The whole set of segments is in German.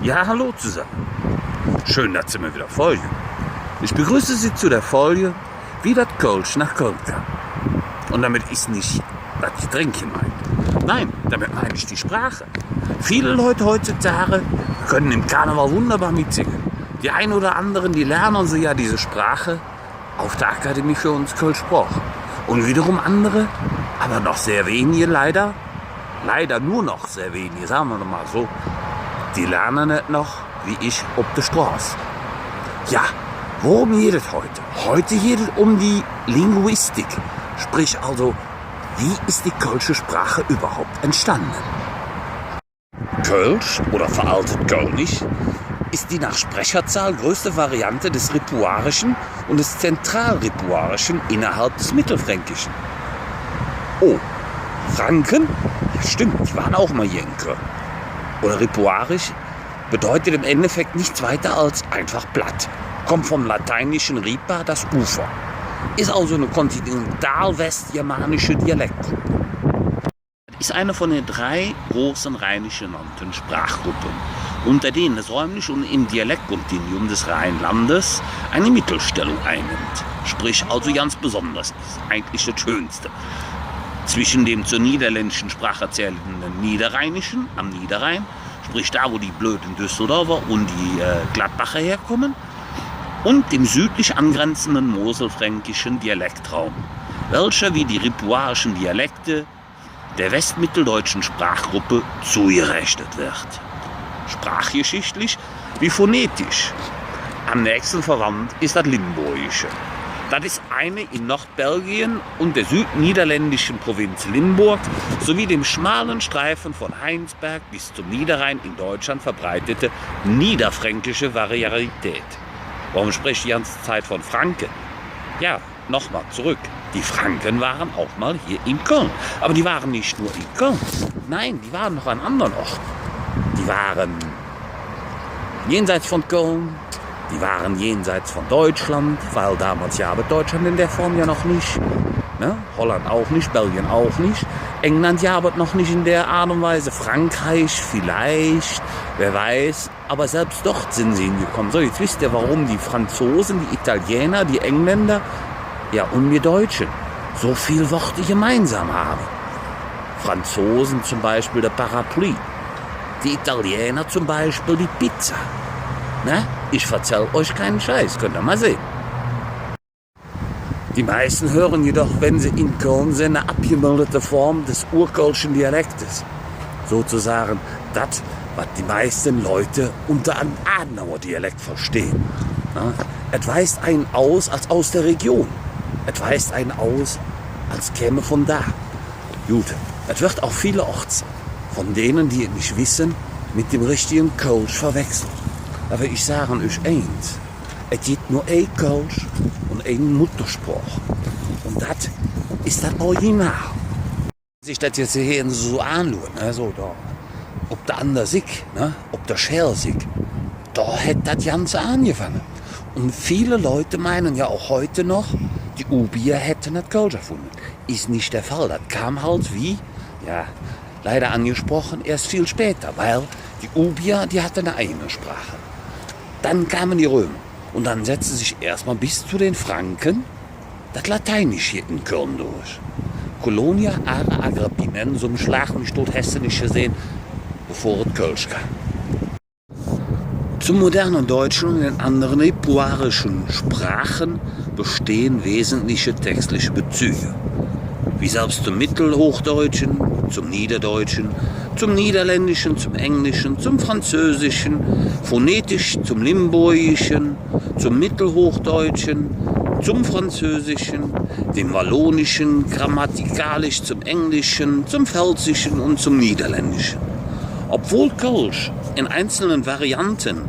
Ja, hallo zusammen. Schön, dass Sie mir wieder folgen. Ich begrüße Sie zu der Folge, wie das Kölsch nach Köln kam. Und damit ist nicht das Getränk gemeint. Nein, damit meine ich die Sprache. Viele Leute heutzutage können im Karneval wunderbar mitsingen. Die einen oder anderen, die lernen sie ja diese Sprache auf der Akademie für uns Kölsch-Sprach. Und wiederum andere, aber noch sehr wenige leider nur noch sehr wenige, sagen wir mal so, die lernen nicht noch, wie ich, ob der Straße. Ja, worum geht es heute? Heute geht es um die Linguistik. Sprich also, wie ist die kölsche Sprache überhaupt entstanden? Kölsch oder veraltet Kölnisch ist die nach Sprecherzahl größte Variante des Ripuarischen und des Zentralripuarischen innerhalb des Mittelfränkischen. Oh, Franken? Ja, stimmt, die waren auch mal hier in Köln. Oder Ripuarisch bedeutet im Endeffekt nichts weiter als einfach platt. Kommt vom lateinischen Ripa, das Ufer. Ist also eine kontinental-westgermanische Dialektgruppe. Ist eine von den 3 großen rheinisch genannten Sprachgruppen, unter denen es räumlich und im Dialektkontinuum des Rheinlandes eine Mittelstellung einnimmt. Sprich also ganz besonders ist, eigentlich das Schönste. Zwischen dem zur niederländischen Sprache zählenden Niederrheinischen am Niederrhein, sprich da, wo die blöden Düsseldorfer und die Gladbacher herkommen, und dem südlich angrenzenden moselfränkischen Dialektraum, welcher wie die ripuarischen Dialekte der westmitteldeutschen Sprachgruppe zugerechnet wird. Sprachgeschichtlich wie phonetisch am nächsten verwandt ist das Limburgische. Das ist eine in Nordbelgien und der südniederländischen Provinz Limburg sowie dem schmalen Streifen von Heinsberg bis zum Niederrhein in Deutschland verbreitete niederfränkische Varietät. Warum spreche ich die ganze Zeit von Franken? Ja, nochmal zurück. Die Franken waren auch mal hier in Köln. Aber die waren nicht nur in Köln. Nein, die waren noch an anderen Orten. Die waren jenseits von Köln. Die waren jenseits von Deutschland, weil damals ja aber Deutschland in der Form ja noch nicht. Ne? Holland auch nicht, Belgien auch nicht. England ja aber noch nicht in der Art und Weise. Frankreich vielleicht, wer weiß. Aber selbst dort sind sie hingekommen. So, jetzt wisst ihr, warum die Franzosen, die Italiener, die Engländer, ja und wir Deutschen so viele Worte gemeinsam haben. Franzosen zum Beispiel der Parapluie. Die Italiener zum Beispiel die Pizza. Ne? Ich erzähl euch keinen Scheiß, könnt ihr mal sehen. Die meisten hören jedoch, wenn sie in Köln sind, eine abgemilderte Form des urkölschen Dialektes. Sozusagen das, was die meisten Leute unter einem Adenauer Dialekt verstehen. Ne? Es weist einen aus als aus der Region. Es weist einen aus, als käme von da. Gut, es wird auch vielerorts von denen, die es nicht wissen, mit dem richtigen Kölsch verwechselt. Aber ich sage euch eins, es gibt nur ein Kölsch und ein Muttersprach. Und das ist das Original. Wenn sich das jetzt hier so anschaut, ne, so da, ob der andere Sieg, ne, ob der Schersig, da hätte das Ganze angefangen. Und viele Leute meinen ja auch heute noch, die Ubier hätten das Kölsch erfunden. Ist nicht der Fall. Das kam halt wie, ja, leider angesprochen, erst viel später, weil die Ubier, die hatten eine eigene Sprache. Dann kamen die Römer und dann setzte sich erstmal bis zu den Franken das Lateinisch hier in Köln durch. Colonia ara Agrippinensum schlag mich tot hessenisch gesehen, bevor es Kölsch kam. Zum modernen Deutschen und den anderen ripuarischen Sprachen bestehen wesentliche textliche Bezüge, wie selbst zum Mittelhochdeutschen, zum Niederdeutschen, zum Niederländischen, zum Englischen, zum Französischen, phonetisch zum Limburgischen, zum Mittelhochdeutschen, zum Französischen, dem Wallonischen, grammatikalisch zum Englischen, zum Pfälzischen und zum Niederländischen. Obwohl Kölsch in einzelnen Varianten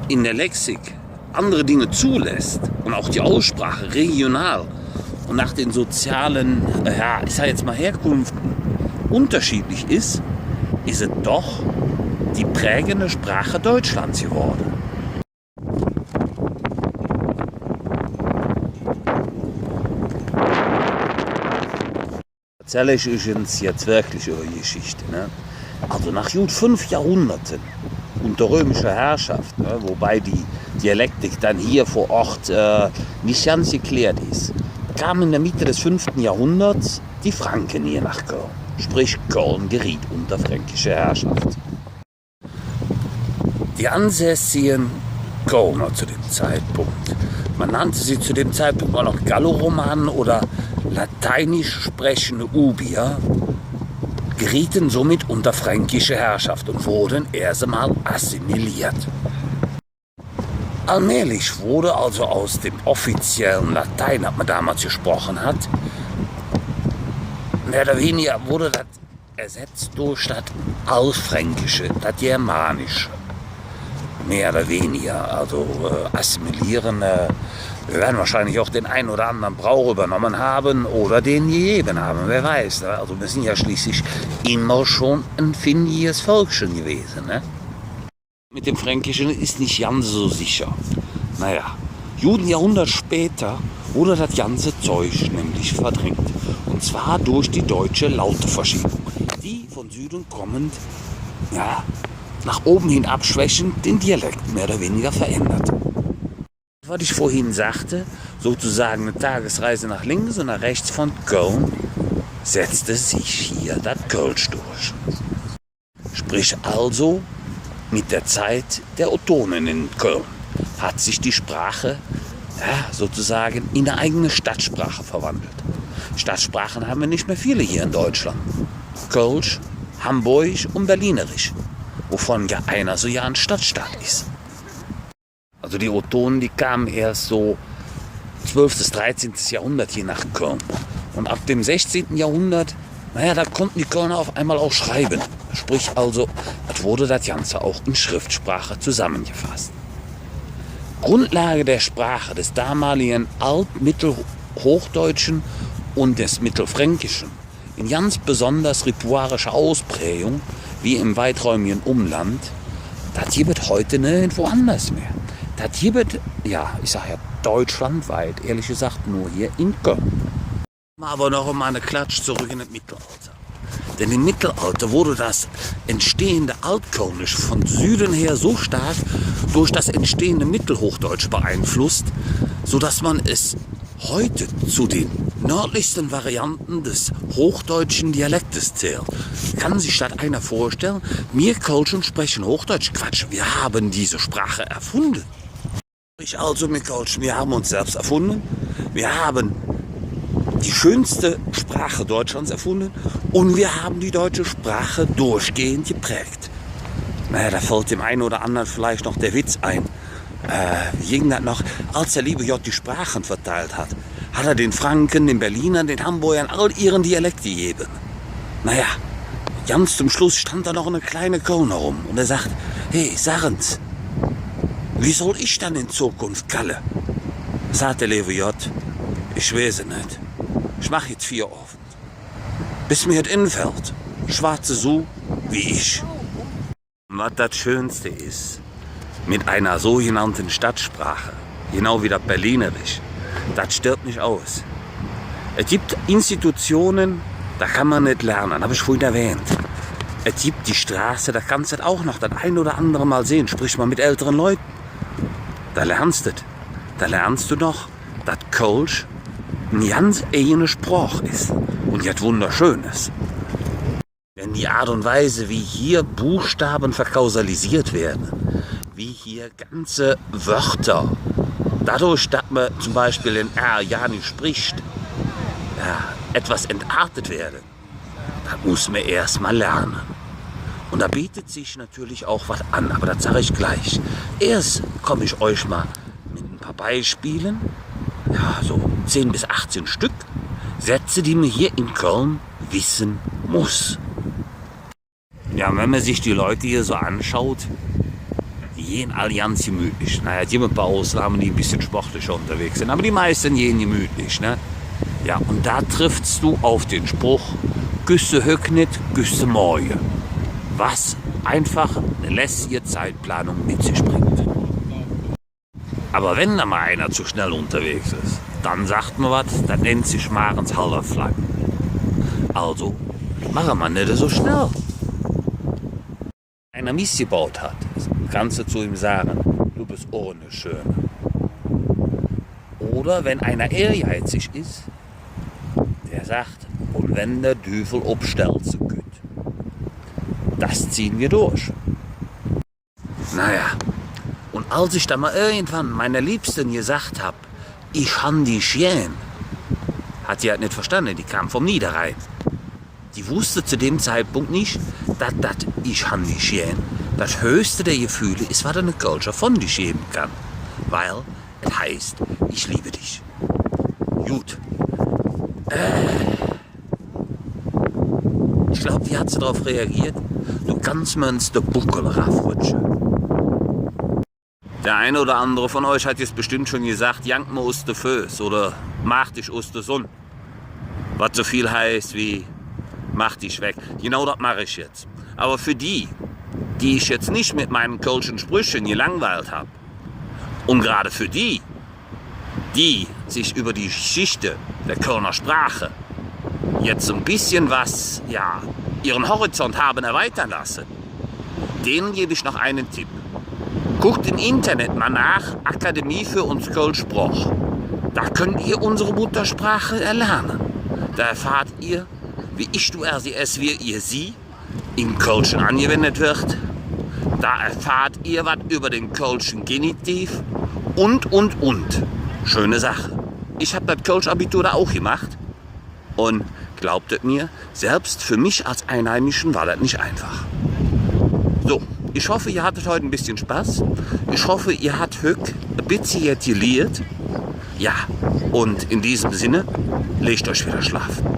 in der Lexik andere Dinge zulässt und auch die Aussprache regional und nach den sozialen, ja, ich sage jetzt mal Herkünften unterschiedlich ist es doch die prägende Sprache Deutschlands geworden. Erzähle ich euch jetzt wirklich eure Geschichte. Ne? Also nach gut 5 Jahrhunderten unter römischer Herrschaft, ne, wobei die Dialektik dann hier vor Ort nicht ganz geklärt ist, kamen in der Mitte des 5. Jahrhunderts die Franken hier nach Köln. Sprich, Köln geriet unter fränkische Herrschaft. Die ansässigen Kölner zu dem Zeitpunkt, man nannte sie zu dem Zeitpunkt auch noch Galloromanen oder lateinisch sprechende Ubier, gerieten somit unter fränkische Herrschaft und wurden erst einmal assimiliert. Allmählich wurde also aus dem offiziellen Latein, das man damals gesprochen hat, mehr oder weniger wurde das ersetzt durch das Altfränkische, das Germanische. Mehr oder weniger, also assimilieren. Wir werden wahrscheinlich auch den einen oder anderen Brauch übernommen haben oder den gegeben haben, wer weiß. Also wir sind ja schließlich immer schon ein findiges Völkchen gewesen. Ne? Mit dem Fränkischen ist nicht ganz so sicher. Naja, Jahrhundert später wurde das ganze Zeug nämlich verdrängt. Und zwar durch die deutsche Lauteverschiebung, die von Süden kommend, ja, nach oben hin abschwächend den Dialekt mehr oder weniger verändert. Was ich vorhin sagte, sozusagen eine Tagesreise nach links und nach rechts von Köln, setzte sich hier das Kölsch durch. Sprich also, mit der Zeit der Ottonen in Köln hat sich die Sprache sozusagen in eine eigene Stadtsprache verwandelt. Stadtsprachen haben wir nicht mehr viele hier in Deutschland. Kölsch, Hamburgisch und Berlinerisch, wovon ja einer so ja ein Stadtstaat ist. Also die Ottonen, die kamen erst so 12. bis 13. Jahrhundert hier nach Köln. Und ab dem 16. Jahrhundert, da konnten die Kölner auf einmal auch schreiben. Sprich also, das wurde das Ganze auch in Schriftsprache zusammengefasst. Grundlage der Sprache des damaligen Alt-Mittelhochdeutschen und des Mittelfränkischen in ganz besonders rituarischer Ausprägung, wie im weiträumigen Umland, das gibt heute nirgendwo anders mehr. Das gibt, ich sage ja deutschlandweit, ehrlich gesagt, nur hier in Köln. Aber noch einmal eine Klatsch zurück in das Mittelalter. Denn im Mittelalter wurde das entstehende Altkölnisch von Süden her so stark durch das entstehende Mittelhochdeutsch beeinflusst, sodass man es heute zu den nördlichsten Varianten des hochdeutschen Dialektes zählt. Kann sich das einer vorstellen? Wir Kölschen sprechen Hochdeutsch. Quatsch, wir haben diese Sprache erfunden. Also, wir Kölschen, wir haben uns selbst erfunden. Wir haben die schönste Sprache Deutschlands erfunden und wir haben die deutsche Sprache durchgehend geprägt. Da fällt dem einen oder anderen vielleicht noch der Witz ein. Wie ging das noch? Als der liebe J die Sprachen verteilt hat, hat er den Franken, den Berlinern, den Hamburgern all ihren Dialekt gegeben. Ganz zum Schluss stand da noch eine kleine Kölner rum und er sagt, hey, sagen's, wie soll ich dann in Zukunft Kalle? Sagt der liebe J, ich weiß es nicht. Ich mach jetzt 4 Ofen. Bis mir das infällt. Schwarze so wie ich. Und was das Schönste ist, mit einer sogenannten Stadtsprache, genau wie das Berlinerisch, das stirbt nicht aus. Es gibt Institutionen, da kann man nicht lernen, habe ich vorhin erwähnt. Es gibt die Straße, da kannst du das auch noch das ein oder andere Mal sehen, sprich mal mit älteren Leuten. Da lernst du das. Da lernst du noch, dass Kölsch ein ganz eigener Spruch ist und jetzt wunderschönes. Denn die Art und Weise, wie hier Buchstaben verkausalisiert werden, wie hier ganze Wörter, dadurch, dass man zum Beispiel den R ja nicht spricht, etwas entartet werden, das muss man erst mal lernen. Und da bietet sich natürlich auch was an, aber das sage ich gleich. Erst komme ich euch mal mit ein paar Beispielen, so 10 bis 18 Stück, Sätze, die man hier in Köln wissen muss. Ja, wenn man sich die Leute hier so anschaut, die gehen alle ganz gemütlich. Es gibt ein paar Ausnahmen, die ein bisschen sportlicher unterwegs sind, aber die meisten gehen gemütlich. Ne? Ja, und da triffst du auf den Spruch, Güsse Höcknit, Güsse Morgen. Was einfach eine lässige Zeitplanung mit sich bringt. Aber wenn da mal einer zu schnell unterwegs ist, dann sagt man was, das nennt sich Marens Hallerflaggen. Also, machen wir nicht so schnell. einer missgebaut hat, kannst du zu ihm sagen, du bist ohne Schöne. Oder wenn einer ehrgeizig ist, der sagt, und wenn der Teufel obstellt so gut. Das ziehen wir durch. Naja, und als ich dann mal irgendwann meiner Liebsten gesagt habe, ich han die gern, hat sie halt nicht verstanden, die kam vom Niederrhein. Die wusste zu dem Zeitpunkt nicht, dass das ich han die gern das höchste der Gefühle ist, was eine Culture von dich geben kann. Weil es heißt, ich liebe dich. Gut. Ich glaube, wie hat sie darauf reagiert? Du kannst mir ins de Buckel raufrutschen. Der eine oder andere von euch hat jetzt bestimmt schon gesagt, jank mir aus de Föß oder mach dich aus de Sonn. Was so viel heißt wie, mach dich weg. Genau das mache ich jetzt. Aber für die ich jetzt nicht mit meinen kölschen Sprüchen gelangweilt habe, und gerade für die sich über die Geschichte der Kölner Sprache jetzt so ein bisschen was, ja, ihren Horizont haben erweitern lassen, denen gebe ich noch einen Tipp. Guckt im Internet mal nach, Akademie für uns Kölsch-Sprach. Da könnt ihr unsere Muttersprache erlernen. Da erfahrt ihr, wie ich, du, er, sie, es, wir, ihr, sie im Kölschen angewendet wird. Da erfahrt ihr was über den Kölschen Genitiv und. Schöne Sache. Ich habe das Kölsch-Abitur da auch gemacht. Und glaubt es mir, selbst für mich als Einheimischen war das nicht einfach. So, ich hoffe, ihr hattet heute ein bisschen Spaß. Ich hoffe, ihr habt heute ein bisschen jetzt geliert. Ja, und in diesem Sinne, legt euch wieder schlafen.